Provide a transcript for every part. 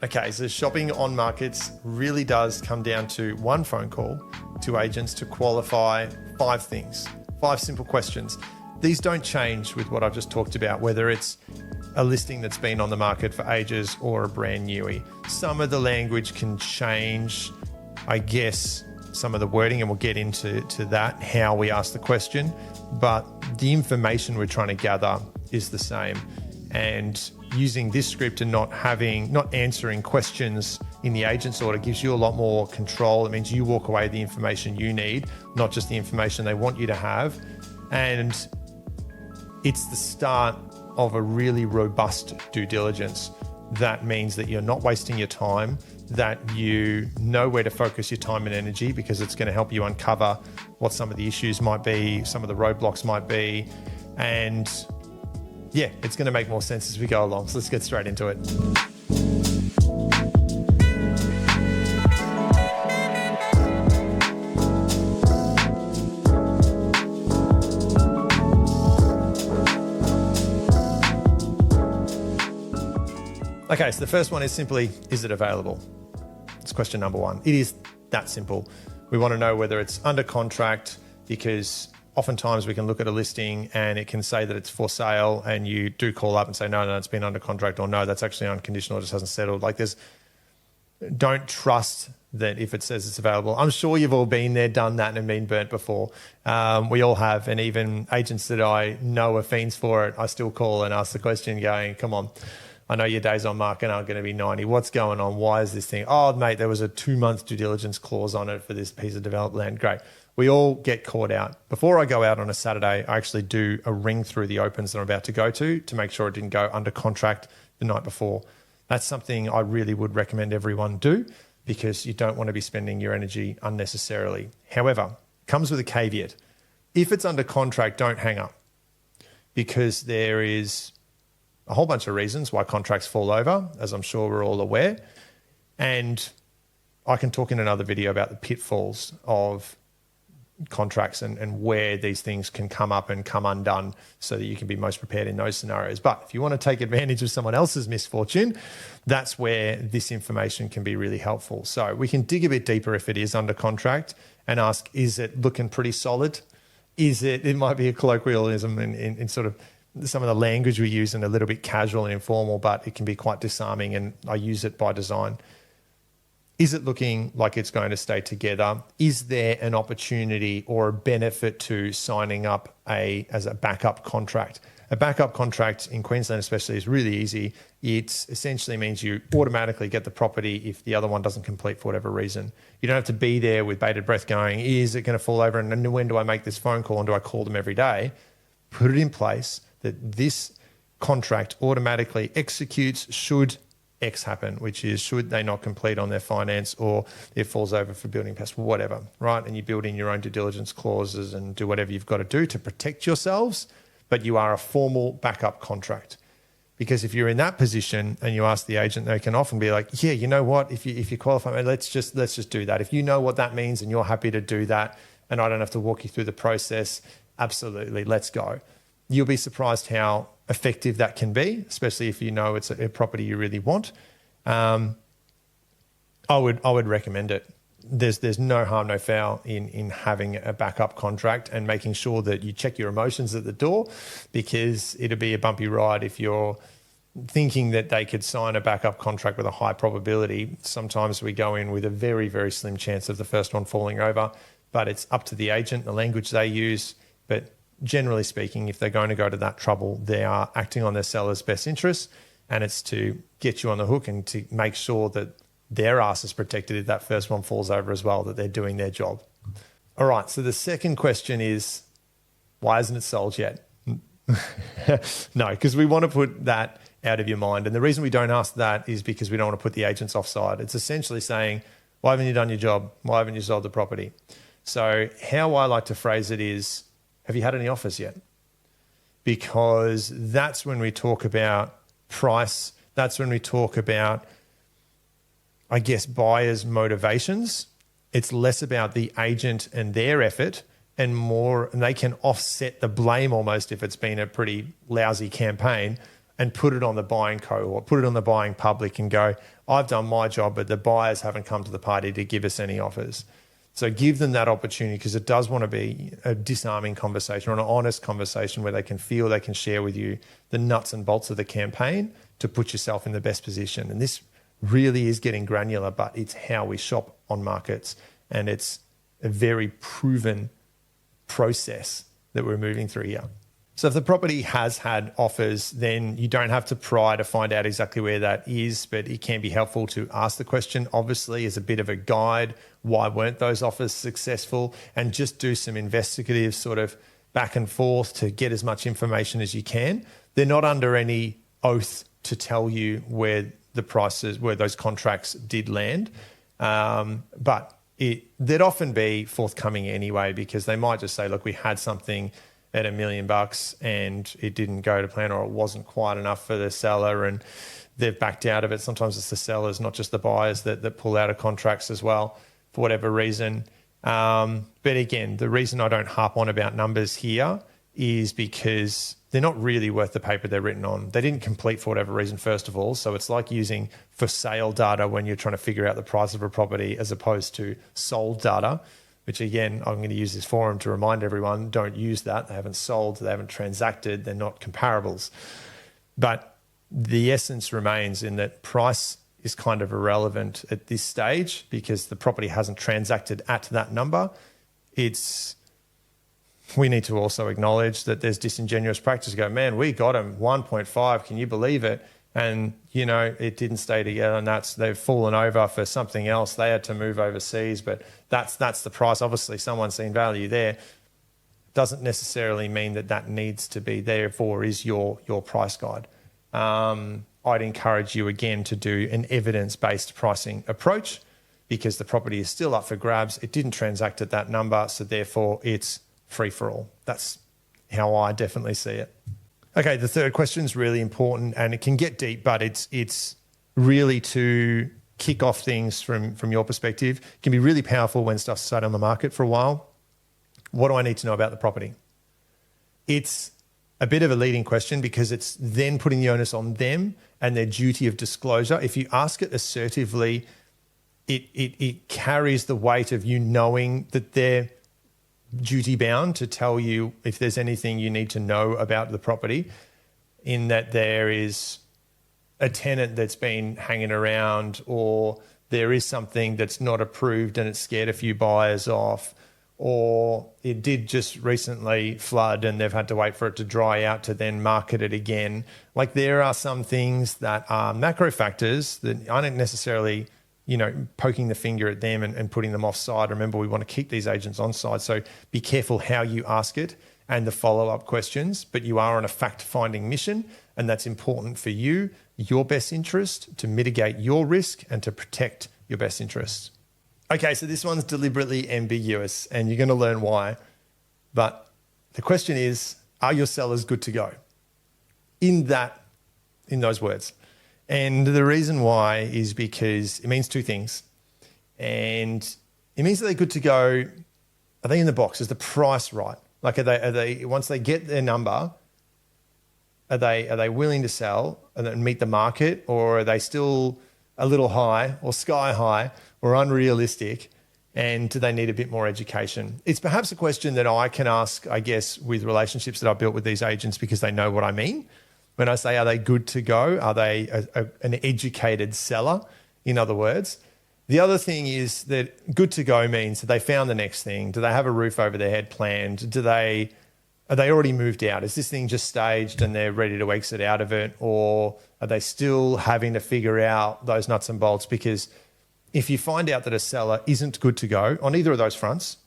Okay, so shopping on markets really does come down to one phone call to agents to qualify 5 things, 5 simple questions. These don't change with what I've just talked about, whether it's a listing that's been on the market for ages or a brand newie. Some of the language can change, I guess, some of the wording, and we'll get into that, how we ask the question, but the information we're trying to gather is the same. And using this script and not answering questions in the agent's order gives you a lot more control. It means you walk away with the information you need, not just the information they want you to have. And it's the start of a really robust due diligence. That means that you're not wasting your time, that you know where to focus your time and energy, because it's going to help you uncover what some of the issues might be, some of the roadblocks might be. And yeah, it's going to make more sense as we go along. So let's get straight into it. Okay, so the first one is simply, is it available? It's question number 1. It is that simple. We want to know whether it's under contract, because oftentimes we can look at a listing and it can say that it's for sale, and you do call up and say, no, it's been under contract, or no, that's actually unconditional, it just hasn't settled. Don't trust that if it says it's available. I'm sure you've all been there, done that, and been burnt before. We all have, and even agents that I know are fiends for it, I still call and ask the question going, come on, I know your days on market aren't going to be 90. What's going on? Why is this thing? Oh, mate, there was a 2-month due diligence clause on it for this piece of developed land. Great. We all get caught out. Before I go out on a Saturday, I actually do a ring through the opens that I'm about to go to make sure it didn't go under contract the night before. That's something I really would recommend everyone do, because you don't want to be spending your energy unnecessarily. However, it comes with a caveat. If it's under contract, don't hang up, because there is a whole bunch of reasons why contracts fall over, as I'm sure we're all aware. And I can talk in another video about the pitfalls of contracts and where these things can come up and come undone, so that you can be most prepared in those scenarios. But if you want to take advantage of someone else's misfortune, that's where this information can be really helpful. So we can dig a bit deeper if it is under contract and ask, is it looking pretty solid? It might be a colloquialism in sort of some of the language we use, and a little bit casual and informal, but it can be quite disarming, and I use it by design. Is it looking like it's going to stay together? Is there an opportunity or a benefit to signing up as a backup contract? A backup contract in Queensland especially is really easy. It essentially means you automatically get the property if the other one doesn't complete for whatever reason. You don't have to be there with bated breath going, is it going to fall over? And when do I make this phone call, and do I call them every day? Put it in place that this contract automatically executes should X happen, which is should they not complete on their finance, or it falls over for building pests, whatever, right? And you build in your own due diligence clauses and do whatever you've got to do to protect yourselves, but you are a formal backup contract. Because if you're in that position and you ask the agent, they can often be like, yeah, you know what, if you qualify, let's just do that. If you know what that means and you're happy to do that, and I don't have to walk you through the process, absolutely, let's go. You'll be surprised how effective that can be, especially if you know it's a property you really want. I would recommend it. There's no harm, no foul in having a backup contract and making sure that you check your emotions at the door, because it'll be a bumpy ride if you're thinking that they could sign a backup contract with a high probability. Sometimes we go in with a very, very slim chance of the first one falling over, but it's up to the agent, the language they use. But generally speaking, if they're going to go to that trouble, they are acting on their seller's best interests, and it's to get you on the hook and to make sure that their ass is protected if that first one falls over as well, that they're doing their job. All right, so the second question is, why isn't it sold yet? No, because we want to put that out of your mind. And the reason we don't ask that is because we don't want to put the agents offside. It's essentially saying, why haven't you done your job? Why haven't you sold the property? So how I like to phrase it is, have you had any offers yet? Because that's when we talk about price. That's when we talk about, I guess, buyers' motivations. It's less about the agent and their effort and more, and they can offset the blame almost if it's been a pretty lousy campaign and put it on the buying cohort, put it on the buying public and go, I've done my job, but the buyers haven't come to the party to give us any offers. So give them that opportunity, because it does want to be a disarming conversation or an honest conversation where they can feel they can share with you the nuts and bolts of the campaign to put yourself in the best position. And this really is getting granular, but it's how we shop on markets, and it's a very proven process that we're moving through here. So if the property has had offers, then you don't have to pry to find out exactly where that is, but it can be helpful to ask the question, obviously, as a bit of a guide. Why weren't those offers successful? And just do some investigative sort of back and forth to get as much information as you can. They're not under any oath to tell you where the prices, where those contracts did land. But they'd often be forthcoming anyway, because they might just say, look, we had something at $1 million and it didn't go to plan, or it wasn't quite enough for the seller and they've backed out of it. Sometimes it's the sellers, not just the buyers, that pull out of contracts as well for whatever reason. But again, the reason I don't harp on about numbers here is because they're not really worth the paper they're written on. They didn't complete for whatever reason, first of all. So it's like using for sale data when you're trying to figure out the price of a property, as opposed to sold data, which again, I'm going to use this forum to remind everyone, don't use that. They haven't sold, they haven't transacted, they're not comparables. But the essence remains in that price is kind of irrelevant at this stage, because the property hasn't transacted at that number. We need to also acknowledge that there's disingenuous practice. Go, man, we got them 1.5. Can you believe it? And, it didn't stay together, and they've fallen over for something else. They had to move overseas, but that's the price. Obviously, someone's seen value there. Doesn't necessarily mean that needs to be, therefore is your price guide. I'd encourage you again to do an evidence-based pricing approach, because the property is still up for grabs. It didn't transact at that number, so therefore it's free for all. That's how I definitely see it. Okay, the third question is really important, and it can get deep, but it's really to kick off things from your perspective. It can be really powerful when stuff's sat on the market for a while. What do I need to know about the property? It's a bit of a leading question, because it's then putting the onus on them and their duty of disclosure. If you ask it assertively, it carries the weight of you knowing that they're duty bound to tell you if there's anything you need to know about the property, in that there is a tenant that's been hanging around, or there is something that's not approved and it scared a few buyers off, or it did just recently flood and they've had to wait for it to dry out to then market it again. Like, there are some things that are macro factors that aren't necessarily poking the finger at them and putting them offside. Remember, we want to keep these agents on side. So be careful how you ask it and the follow-up questions, but you are on a fact-finding mission, and that's important for you, your best interest, to mitigate your risk and to protect your best interests. Okay, so this one's deliberately ambiguous, and you're going to learn why. But the question is, are your sellers good to go? In those words. And the reason why is because it means two things. And it means that they're good to go. Are they in the box? Is the price right? Like, are they once they get their number, are they willing to sell and meet the market, or are they still a little high or sky high or unrealistic? And do they need a bit more education? It's perhaps a question that I can ask, I guess, with relationships that I've built with these agents, because they know what I mean. When I say, are they good to go? Are they an educated seller, in other words? The other thing is that good to go means that they found the next thing. Do they have a roof over their head planned? Are they already moved out? Is this thing just staged and they're ready to exit out of it? Or are they still having to figure out those nuts and bolts? Because if you find out that a seller isn't good to go on either of those fronts,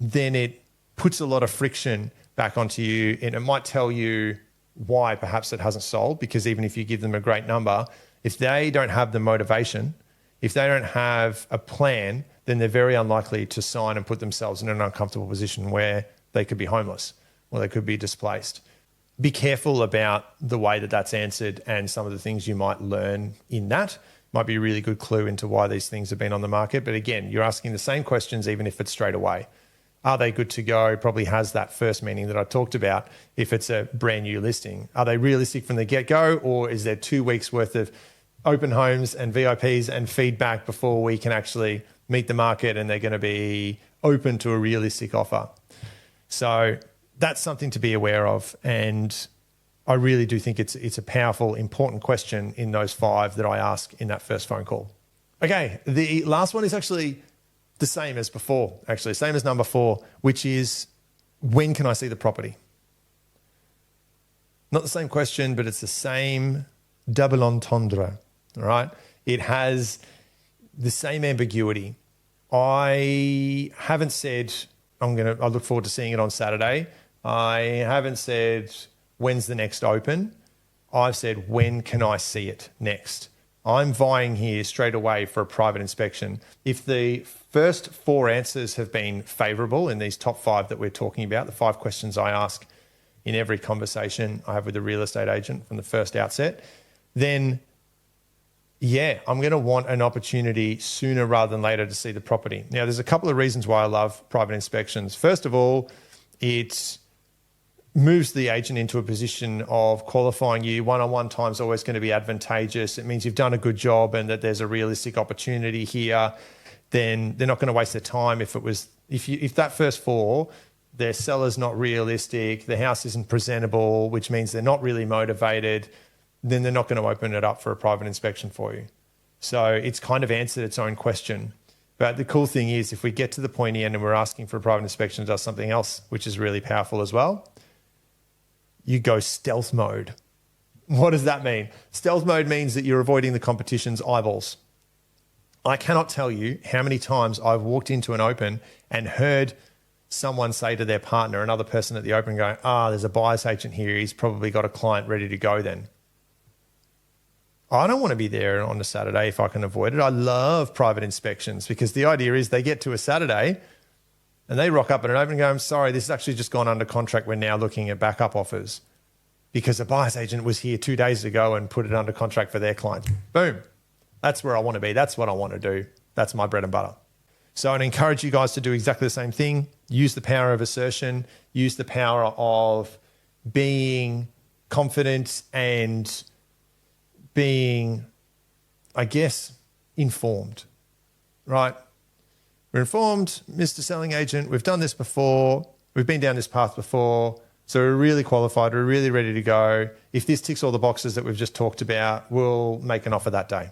then it puts a lot of friction back onto you, and it might tell you why perhaps it hasn't sold. Because even if you give them a great number, if they don't have the motivation, if they don't have a plan, then they're very unlikely to sign and put themselves in an uncomfortable position where they could be homeless or they could be displaced. Be careful about the way that that's answered, and some of the things you might learn in that might be a really good clue into why these things have been on the market. But again, you're asking the same questions even if it's straight away. Are they good to go? Probably has that first meaning that I talked about if it's a brand new listing. Are they realistic from the get-go, or is there 2 weeks worth of open homes and VIPs and feedback before we can actually meet the market and they're going to be open to a realistic offer? So that's something to be aware of. And I really do think it's a powerful, important question in those 5 that I ask in that first phone call. Okay, the last one is actually the same as before, same as number 4, which is, when can I see the property? Not the same question, but it's the same double entendre, all right? It has the same ambiguity. I haven't said, I look forward to seeing it on Saturday. I haven't said, when's the next open? I've said, when can I see it next? I'm vying here straight away for a private inspection. If the first 4 answers have been favourable in these top 5 that we're talking about, the 5 questions I ask in every conversation I have with a real estate agent from the first outset, then yeah, I'm going to want an opportunity sooner rather than later to see the property. Now, there's a couple of reasons why I love private inspections. First of all, it moves the agent into a position of qualifying you. One-on-one time is always going to be advantageous. It means you've done a good job and that there's a realistic opportunity here. Then they're not going to waste their time if that first 4, their seller's not realistic, the house isn't presentable, which means they're not really motivated, then they're not going to open it up for a private inspection for you. So it's kind of answered its own question. But the cool thing is, if we get to the pointy end and we're asking for a private inspection, it does something else, which is really powerful as well. You go stealth mode. What does that mean? Stealth mode means that you're avoiding the competition's eyeballs. I cannot tell you how many times I've walked into an open and heard someone say to their partner, another person at the open, going, there's a buyer's agent here. He's probably got a client ready to go then. I don't want to be there on a Saturday if I can avoid it. I love private inspections because the idea is they get to a Saturday and they rock up at an open and go, I'm sorry, this has actually just gone under contract. We're now looking at backup offers because a buyer's agent was here 2 days ago and put it under contract for their client. Boom. That's where I want to be. That's what I want to do. That's my bread and butter. So I'd encourage you guys to do exactly the same thing. Use the power of assertion. Use the power of being confident and being, I guess, informed, right? We're informed, Mr. Selling Agent, we've done this before, we've been down this path before, so we're really qualified, we're really ready to go. If this ticks all the boxes that we've just talked about, we'll make an offer that day.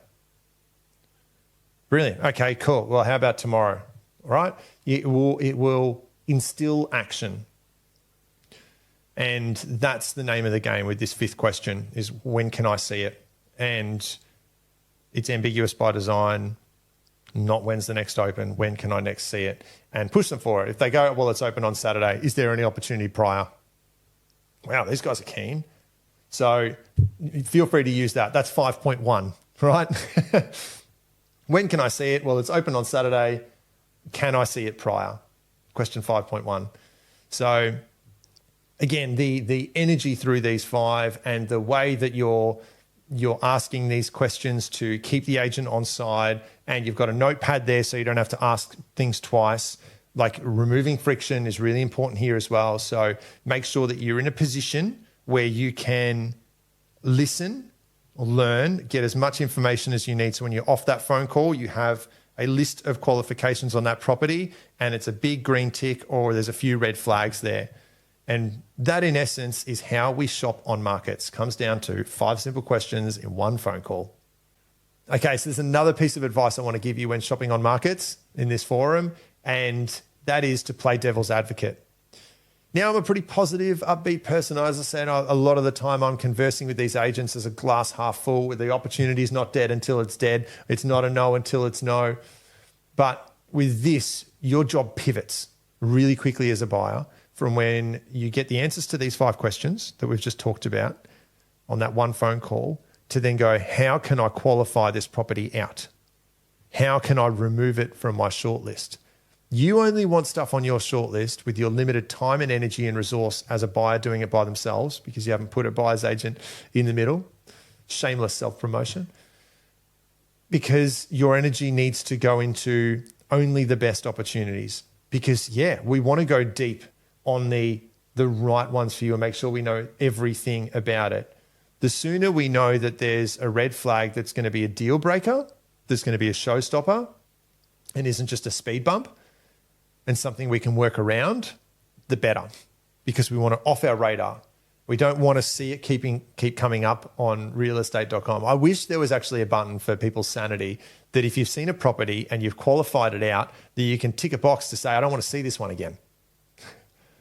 Brilliant. Okay, cool. Well, how about tomorrow? All right? It will instill action. And that's the name of the game with this 5th question is, when can I see it? And it's ambiguous by design, not when's the next open, when can I next see it? And push them for it. If they go, well, it's open on Saturday, is there any opportunity prior? Wow, these guys are keen. So feel free to use that. That's 5.1, right? When can I see it? Well, it's open on Saturday. Can I see it prior? Question 5.1. So again, the energy through these 5 and the way that you're asking these questions to keep the agent on side, and you've got a notepad there so you don't have to ask things twice. Like, removing friction is really important here as well. So make sure that you're in a position where you can listen, learn, get as much information as you need. So when you're off that phone call, you have a list of qualifications on that property and it's a big green tick or there's a few red flags there. And that, in essence, is how we shop on markets. Comes down to 5 simple questions in one phone call. Okay, so there's another piece of advice I want to give you when shopping on markets in this forum, and that is to play devil's advocate. Now, I'm a pretty positive, upbeat person. As I said, a lot of the time I'm conversing with these agents as a glass half full, where the opportunity is not dead until it's dead. It's not a no until it's no. But with this, your job pivots really quickly as a buyer from when you get the answers to these 5 questions that we've just talked about on that one phone call to then go, how can I qualify this property out? How can I remove it from my shortlist? You only want stuff on your shortlist with your limited time and energy and resource as a buyer doing it by themselves because you haven't put a buyer's agent in the middle. Shameless self-promotion. Because your energy needs to go into only the best opportunities. because we want to go deep on the right ones for you and make sure we know everything about it. The sooner we know that there's a red flag that's going to be a deal breaker, that's going to be a showstopper, and isn't just a speed bump and something we can work around, the better, because we want it off our radar. We don't want to see it keep coming up on realestate.com. I wish there was actually a button for people's sanity that if you've seen a property and you've qualified it out, that you can tick a box to say, I don't want to see this one again.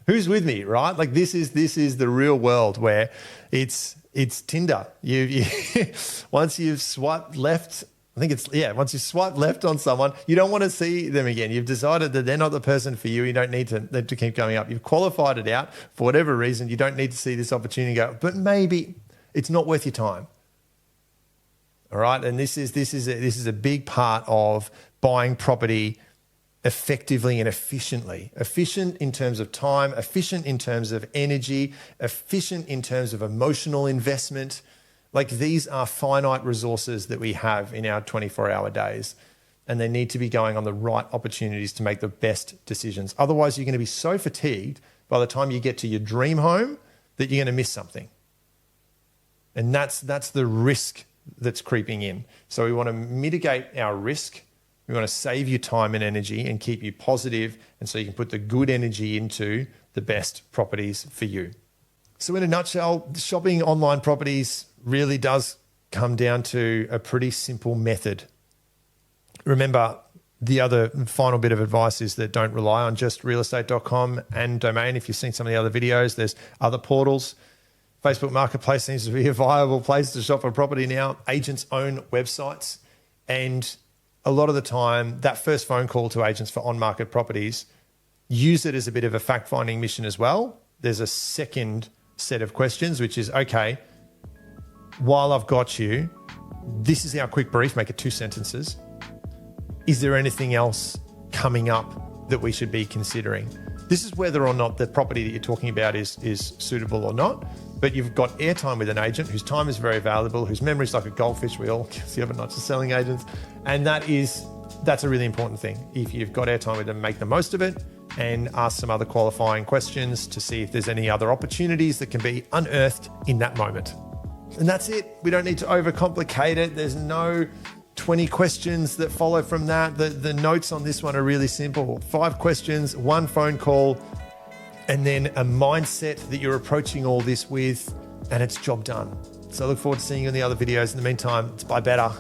Who's with me, right? Like this is the real world where it's Tinder. You once you've swiped left, once you swipe left on someone, you don't want to see them again. You've decided that they're not the person for you. You don't need them to keep going up. You've qualified it out for whatever reason. You don't need to see this opportunity go, but maybe it's not worth your time. All right, and this is a big part of buying property effectively and efficiently. Efficient in terms of time, efficient in terms of energy, efficient in terms of emotional investment. Like these are finite resources that we have in our 24-hour days, and they need to be going on the right opportunities to make the best decisions. Otherwise, you're going to be so fatigued by the time you get to your dream home that you're going to miss something. And that's the risk that's creeping in. So we want to mitigate our risk. We want to save you time and energy and keep you positive, and so you can put the good energy into the best properties for you. So in a nutshell, shopping online properties really does come down to a pretty simple method. Remember, the other final bit of advice is that don't rely on just realestate.com and Domain. If you've seen some of the other videos, there's other portals. Facebook Marketplace seems to be a viable place to shop for property now. Agents own websites, and a lot of the time, that first phone call to agents for on-market properties, use it as a bit of a fact-finding mission as well. There's a second set of questions, which is, okay, while I've got you, this is our quick brief, make it 2 sentences. Is there anything else coming up that we should be considering? This is whether or not the property that you're talking about is suitable or not, but you've got airtime with an agent whose time is very valuable, whose memory is like a goldfish. We all see it, not just selling agents. And that's a really important thing. If you've got airtime with them, make the most of it and ask some other qualifying questions to see if there's any other opportunities that can be unearthed in that moment. And that's it. We don't need to overcomplicate it. There's no 20 questions that follow from that. The notes on this one are really simple. 5 questions, 1 phone call, and then a mindset that you're approaching all this with, and it's job done. So I look forward to seeing you in the other videos. In the meantime, it's buy better.